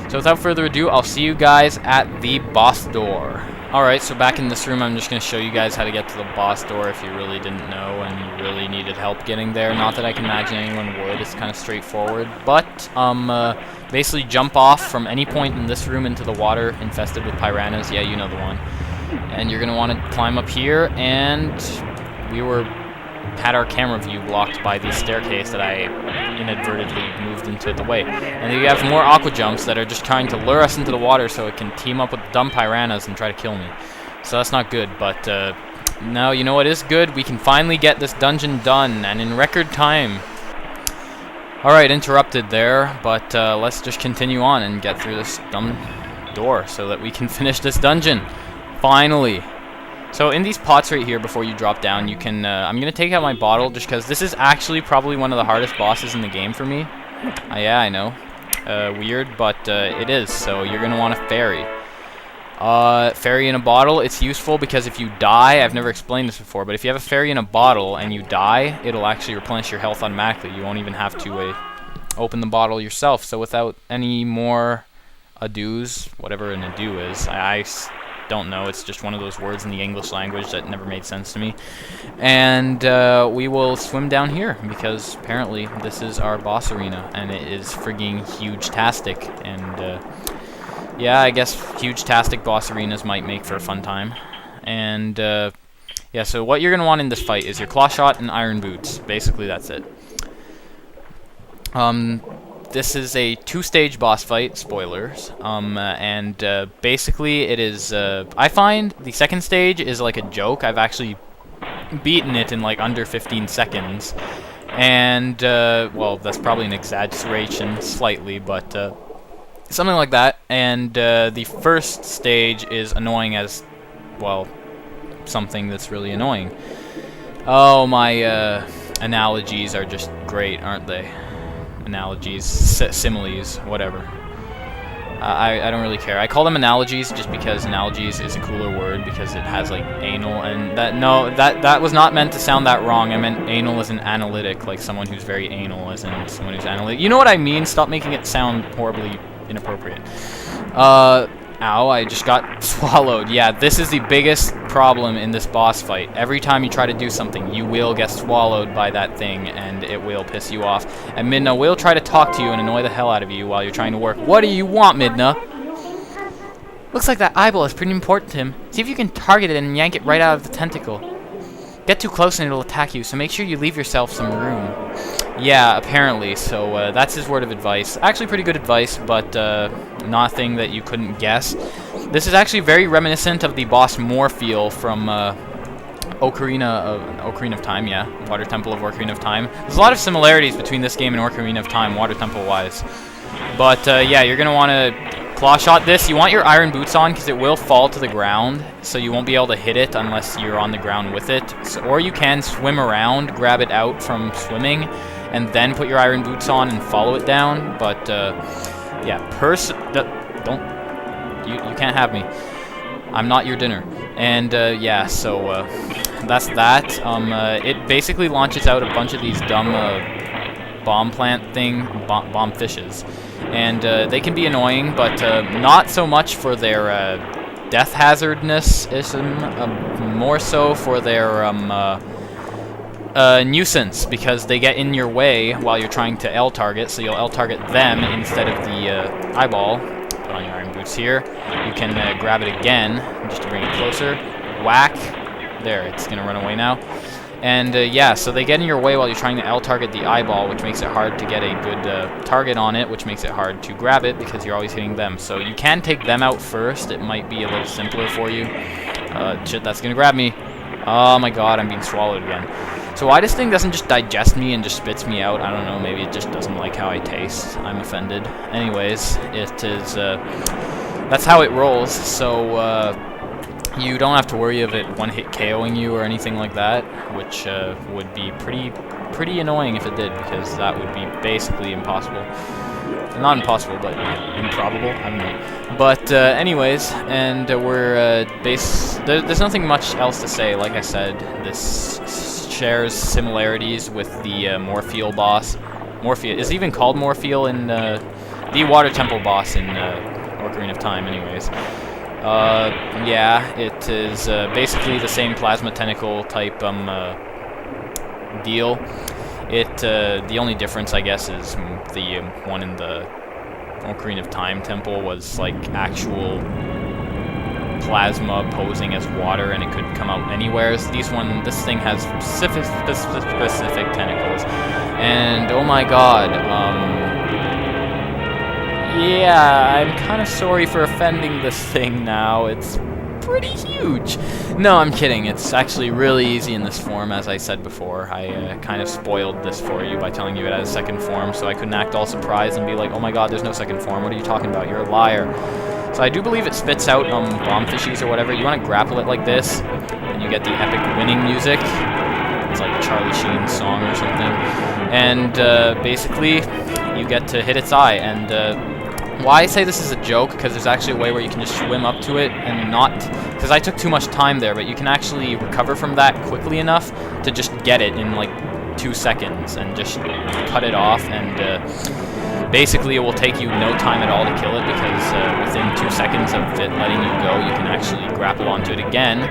So without further ado, I'll see you guys at the boss door. Alright, so back in this room, I'm just going to show you guys how to get to the boss door if you really didn't know and you really needed help getting there. Not that I can imagine anyone would, it's kind of straightforward. But, basically jump off from any point in this room into the water infested with piranhas. Yeah, you know the one. And you're going to want to climb up here, and we had our camera view blocked by the staircase that I inadvertently moved into the way. And then you have more aqua jumps that are just trying to lure us into the water so it can team up with dumb piranhas and try to kill me. So that's not good, but now you know what is good? We can finally get this dungeon done, and in record time. Alright, interrupted there, but let's just continue on and get through this dumb door so that we can finish this dungeon. Finally. So in these pots right here, before you drop down, you can, I'm going to take out my bottle just because this is actually probably one of the hardest bosses in the game for me. Yeah, I know. Weird, but it is, so you're going to want a fairy. Fairy in a bottle, it's useful because if you die, I've never explained this before, but if you have a fairy in a bottle and you die, it'll actually replenish your health automatically. You won't even have to open the bottle yourself. So without any more ados, whatever an ado is, I don't know, it's just one of those words in the English language that never made sense to me. And we will swim down here because apparently this is our boss arena and it is frigging huge-tastic. And yeah, I guess huge-tastic boss arenas might make for a fun time. And yeah, so what you're going to want in this fight is your claw shot and iron boots. Basically, that's it. This is a 2-stage boss fight, spoilers, and basically it is, I find the second stage is like a joke. I've actually beaten it in like under 15 seconds, and, well, that's probably an exaggeration slightly, but something like that, and the first stage is annoying as, well, something that's really annoying. Oh, my analogies are just great, aren't they? Analogies, similes, whatever. I don't really care. I call them analogies just because analogies is a cooler word because it has like anal and that was not meant to sound that wrong. I meant anal as an analytic, like someone who's very anal as in someone who's analytic. You know what I mean? Stop making it sound horribly inappropriate. Ow, I just got swallowed. Yeah, this is the biggest problem in this boss fight. Every time you try to do something, you will get swallowed by that thing, and it will piss you off. And Midna will try to talk to you and annoy the hell out of you while you're trying to work. What do you want, Midna? Looks like that eyeball is pretty important to him. See if you can target it and yank it right out of the tentacle. Get too close and it'll attack you, so make sure you leave yourself some room. Yeah, apparently, so that's his word of advice. Actually pretty good advice, but nothing that you couldn't guess. This is actually very reminiscent of the boss Morpheal from Ocarina of Time, yeah. Water Temple of Ocarina of Time. There's a lot of similarities between this game and Ocarina of Time, Water Temple-wise. But, yeah, you're going to want to claw shot this. You want your iron boots on because it will fall to the ground, so you won't be able to hit it unless you're on the ground with it. So, or you can swim around, grab it out from swimming, and then put your iron boots on and follow it down. But yeah, you can't have me. I'm not your dinner. And yeah, so that's that. It basically launches out a bunch of these dumb bomb fishes, and they can be annoying, but not so much for their death hazardness, more so for their nuisance, because they get in your way while you're trying to L target, so you'll L target them instead of the eyeball. Put on your iron boots here. You can grab it again just to bring it closer. Whack. There, it's gonna run away now. And yeah, so they get in your way while you're trying to L target the eyeball, which makes it hard to get a good target on it, which makes it hard to grab it because you're always hitting them. So you can take them out first. It might be a little simpler for you. Shit, that's gonna grab me. Oh my god, I'm being swallowed again. So why this thing doesn't just digest me and just spits me out, I don't know, maybe it just doesn't like how I taste. I'm offended. Anyways, it is, that's how it rolls, so, you don't have to worry of it one-hit KOing you or anything like that, which, would be pretty annoying if it did, because that would be basically impossible. Not impossible, but improbable, I don't know. But, anyways, and there's nothing much else to say. Like I said, this shares similarities with the Morpheal boss. Morpheal is even called Morpheal in the Water Temple boss in Ocarina of Time, anyways. Yeah, it is basically the same plasma tentacle type deal. The only difference, I guess, is the one in the Ocarina of Time temple was like actual plasma posing as water, and it could come out anywhere. So this thing has specific tentacles, and oh my god, yeah, I'm kind of sorry for offending this thing now. It's pretty huge. No, I'm kidding. It's actually really easy in this form, as I said before. I kind of spoiled this for you by telling you it has a second form, so I couldn't act all surprised and be like, oh my god, there's no second form. What are you talking about? You're a liar. So I do believe it spits out bomb fishies or whatever. You want to grapple it like this, and you get the epic winning music. It's like Charlie Sheen's song or something. And basically, you get to hit its eye. And why I say this is a joke, because there's actually a way where you can just swim up to it and not... Because I took too much time there, but you can actually recover from that quickly enough to just get it in like 2 seconds and just cut it off. And basically, it will take you no time at all to kill it, because within 2 seconds of it letting you go, you can actually grapple onto it again.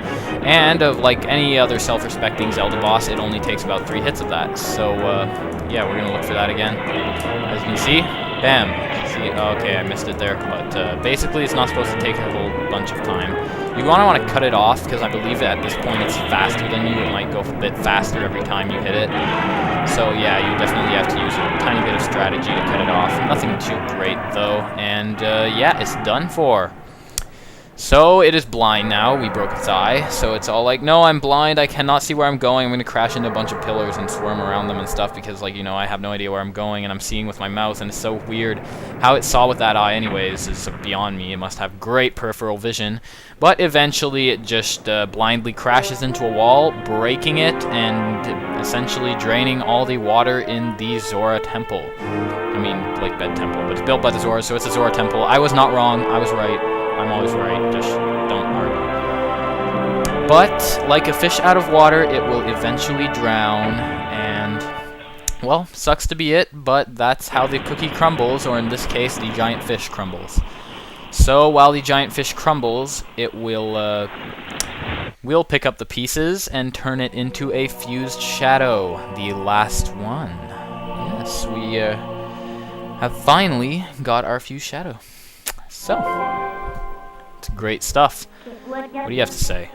And like any other self-respecting Zelda boss, it only takes about 3 hits of that. So yeah, we're gonna look for that again. As you can see, bam. See, okay, I missed it there, but basically, it's not supposed to take a whole bunch of time. You want to cut it off, because I believe at this point it's faster than you. It might go a bit faster every time you hit it. So yeah, you definitely have to use a tiny bit of strategy to cut it off. Nothing too great though, and yeah, it's done for. So it is blind now. We broke its eye, so it's all like, no, I'm blind, I cannot see where I'm going, I'm going to crash into a bunch of pillars and swarm around them and stuff, because, like, you know, I have no idea where I'm going, and I'm seeing with my mouth, and it's so weird. How it saw with that eye anyways is beyond me. It must have great peripheral vision. But eventually it just blindly crashes into a wall, breaking it, and essentially draining all the water in the Zora Temple. I mean, Lakebed Temple, but it's built by the Zora, so it's a Zora Temple. I was not wrong, I was right. I'm always right, just don't argue. But, like a fish out of water, it will eventually drown, and, well, sucks to be it, but that's how the cookie crumbles, or in this case, the giant fish crumbles. So, while the giant fish crumbles, it will, we'll pick up the pieces and turn it into a fused shadow, the last one. Yes, we, have finally got our fused shadow. So... It's great stuff. What do you have to say?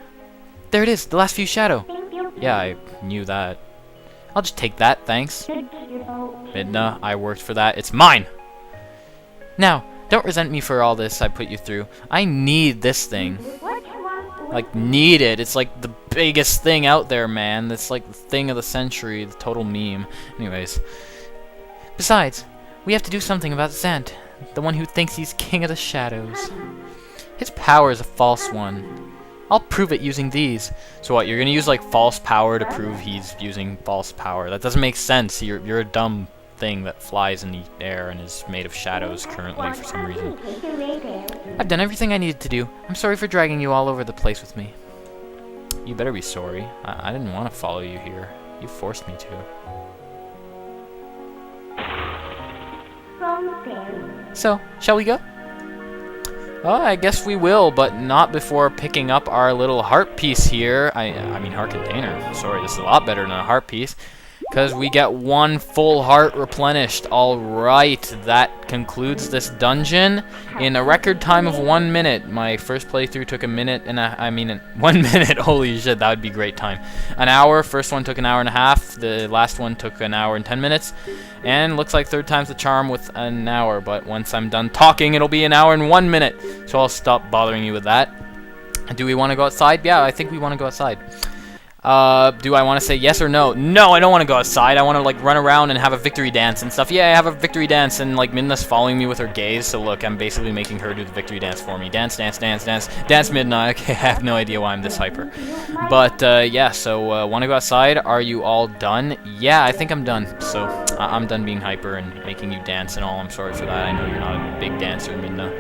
There it is, the last fused shadow. Yeah, I knew that. I'll just take that, thanks. Midna, I worked for that. It's mine! Now, don't resent me for all this I put you through. I need this thing. Like, need it. It's like the biggest thing out there, man. It's like the thing of the century, the total meme. Anyways. Besides, we have to do something about Zant, the one who thinks he's king of the shadows. His power is a false one. I'll prove it using these. So what, you're gonna use like false power to prove he's using false power? That doesn't make sense. You're a dumb thing that flies in the air and is made of shadows currently for some reason. I've done everything I needed to do. I'm sorry for dragging you all over the place with me. You better be sorry. I didn't want to follow you here. You forced me to. So, shall we go? Oh, I guess we will, but not before picking up our little heart piece here. I mean heart container. Sorry, this is a lot better than a heart piece. Because we get 1 full heart replenished. Alright, that concludes this dungeon in a record time of 1 minute. My first playthrough took a minute and 1 minute. Holy shit, that would be great time. An hour, first one took an hour and a half. The last one took an hour and 10 minutes. And looks like third time's the charm with an hour. But once I'm done talking, it'll be an hour and 1 minute. So I'll stop bothering you with that. Do we want to go outside? Yeah, I think we want to go outside. Do I want to say yes or no? No, I don't want to go outside. I want to, like, run around and have a victory dance and stuff. Yeah, I have a victory dance, and, like, Midna's following me with her gaze, so look, I'm basically making her do the victory dance for me. Dance, dance, dance, dance. Dance, Midna. Okay, I have no idea why I'm this hyper. But, yeah, so, want to go outside? Are you all done? Yeah, I think I'm done. So, I'm done being hyper and making you dance and all. I'm sorry for that. I know you're not a big dancer, Midna.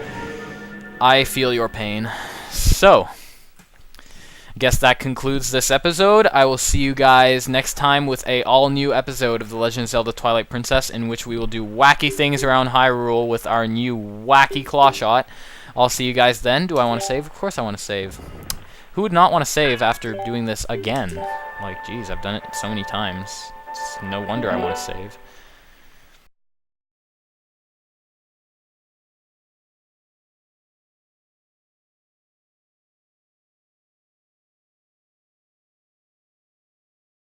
I feel your pain. So... guess that concludes this episode. I will see you guys next time with a all-new episode of The Legend of Zelda Twilight Princess, in which we will do wacky things around Hyrule with our new wacky claw shot. I'll see you guys then. Do I want to save? Of course I want to save. Who would not want to save after doing this again? Like, geez, I've done it so many times. It's no wonder I want to save.